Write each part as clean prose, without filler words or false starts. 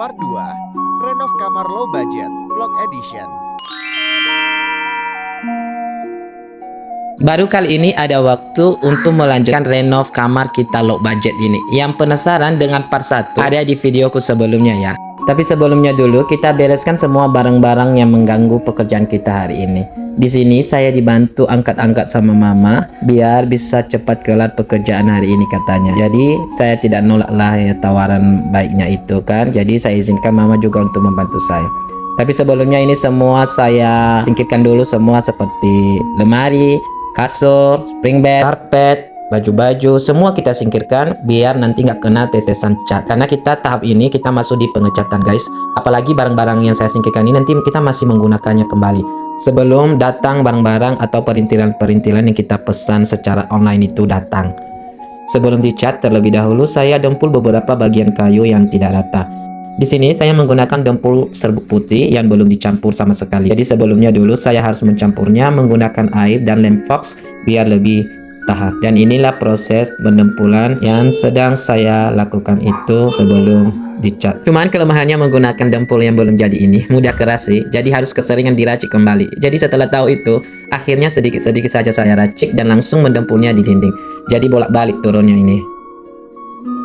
Part 2, Renov Kamar Low Budget, Vlog Edition. Baru kali ini ada waktu untuk melanjutkan renov kamar kita low budget ini. Yang penasaran dengan part 1 ada di videoku sebelumnya ya. Tapi sebelumnya dulu kita bereskan semua barang-barang yang mengganggu pekerjaan kita hari ini. Di sini saya dibantu angkat-angkat sama mama biar bisa cepat kelar pekerjaan hari ini katanya. Jadi saya tidak nolak lah ya tawaran baiknya itu kan. Jadi saya izinkan mama juga untuk membantu saya. Tapi sebelumnya ini semua saya singkirkan dulu semua seperti lemari, kasur, spring bed, karpet, baju-baju, semua kita singkirkan biar nanti nggak kena tetesan cat. Karena kita tahap ini kita masuk di pengecatan guys. Apalagi barang-barang yang saya singkirkan ini nanti kita masih menggunakannya kembali. Sebelum datang barang-barang atau perintilan-perintilan yang kita pesan secara online itu datang. Sebelum dicat terlebih dahulu saya dempul beberapa bagian kayu yang tidak rata. Di sini saya menggunakan dempul serbuk putih yang belum dicampur sama sekali. Jadi sebelumnya dulu saya harus mencampurnya menggunakan air dan lem fox biar lebih tahan. Dan inilah proses pendempulan yang sedang saya lakukan itu sebelum dicat. Cuman kelemahannya menggunakan dempul yang belum jadi ini mudah keras sih. Jadi harus keseringan diracik kembali. Jadi setelah tahu itu, akhirnya sedikit-sedikit saja saya racik dan langsung mendempulnya di dinding. Jadi bolak-balik turunnya ini.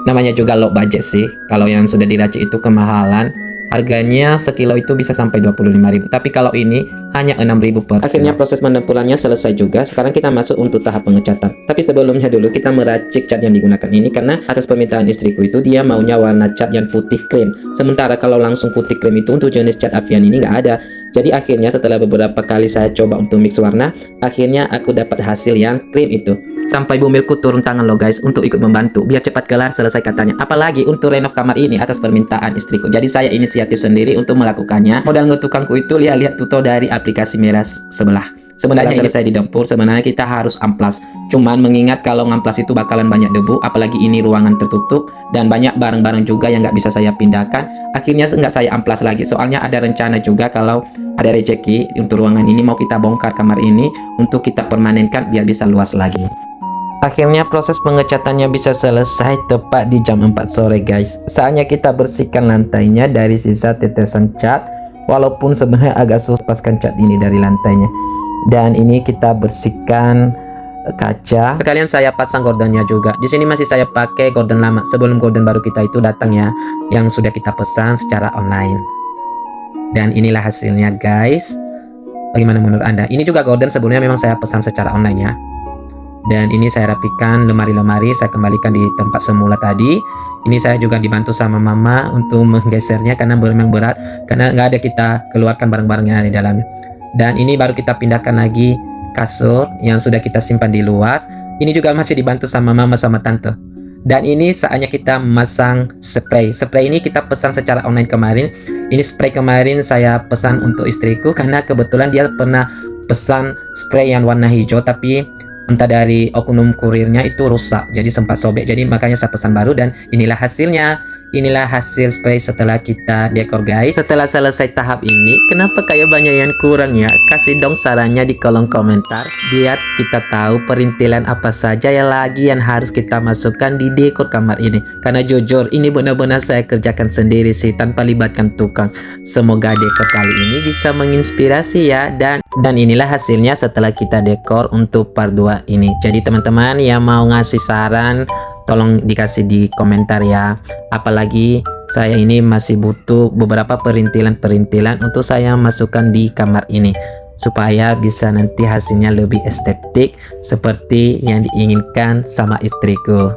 Namanya juga low budget sih. Kalau yang sudah diracik itu kemahalan. Harganya sekilo itu bisa sampai 25.000. Tapi kalau ini hanya 6.000 per. Akhirnya proses pendempulannya selesai juga. Sekarang kita masuk untuk tahap pengecatan. Tapi sebelumnya dulu kita meracik cat yang digunakan ini karena atas permintaan istriku itu dia maunya warna cat yang putih krem. Sementara kalau langsung putih krem itu untuk jenis cat Avian ini nggak ada. Jadi akhirnya setelah beberapa kali saya coba untuk mix warna, akhirnya aku dapat hasil yang krem itu. Sampai bumilku turun tangan loh guys untuk ikut membantu biar cepat kelar selesai katanya. Apalagi untuk renov kamar ini atas permintaan istriku. Jadi saya inisiatif sendiri untuk melakukannya. Modal ngetukangku itu lihat-lihat tutorial dari aplikasi merah sebelah. Sebenarnya selesai didempul, sebenarnya kita harus amplas. Cuman mengingat kalau ngamplas itu bakalan banyak debu, apalagi ini ruangan tertutup dan banyak barang-barang juga yang nggak bisa saya pindahkan. Akhirnya nggak saya amplas lagi. Soalnya ada rencana juga kalau ada rezeki untuk ruangan ini mau kita bongkar kamar ini untuk kita permanenkan biar bisa luas lagi. Akhirnya proses pengecatannya bisa selesai tepat di jam 4 sore guys. Saatnya kita bersihkan lantainya dari sisa tetesan cat. Walaupun sebenarnya agak susah lepaskan cat ini dari lantainya. Dan ini kita bersihkan kaca. Sekalian saya pasang gordonnya juga. Di sini masih saya pakai gordon lama sebelum gordon baru kita itu datang ya, yang sudah kita pesan secara online. Dan inilah hasilnya guys. Bagaimana menurut Anda? Ini juga gordon sebelumnya memang saya pesan secara online ya. Dan ini saya rapikan lemari-lemari, saya kembalikan di tempat semula tadi. Ini saya juga dibantu sama mama untuk menggesernya karena memang berat, karena nggak ada kita keluarkan barang-barangnya di dalamnya. Dan ini baru kita pindahkan lagi kasur yang sudah kita simpan di luar. Ini juga masih dibantu sama mama sama tante. Dan ini saatnya kita memasang spray. Spray ini kita pesan secara online kemarin. Ini spray kemarin saya pesan untuk istriku karena kebetulan dia pernah pesan spray yang warna hijau tapi entah dari oknum kurirnya itu rusak, jadi sempat sobek, jadi makanya saya pesan baru. Dan inilah hasilnya. Inilah hasil spray setelah kita dekor guys. Setelah selesai tahap ini, kenapa kayak banyak yang kurang ya? Kasih dong sarannya di kolom komentar biar kita tahu perintilan apa saja yang lagi yang harus kita masukkan di dekor kamar ini. Karena jujur ini benar-benar saya kerjakan sendiri sih tanpa libatkan tukang. Semoga dekor kali ini bisa menginspirasi ya. Dan inilah hasilnya setelah kita dekor untuk part 2 ini. Jadi teman-teman yang mau ngasih saran tolong dikasih di komentar ya. Apalagi saya ini masih butuh beberapa perintilan-perintilan untuk saya masukkan di kamar ini supaya bisa nanti hasilnya lebih estetik seperti yang diinginkan sama istriku.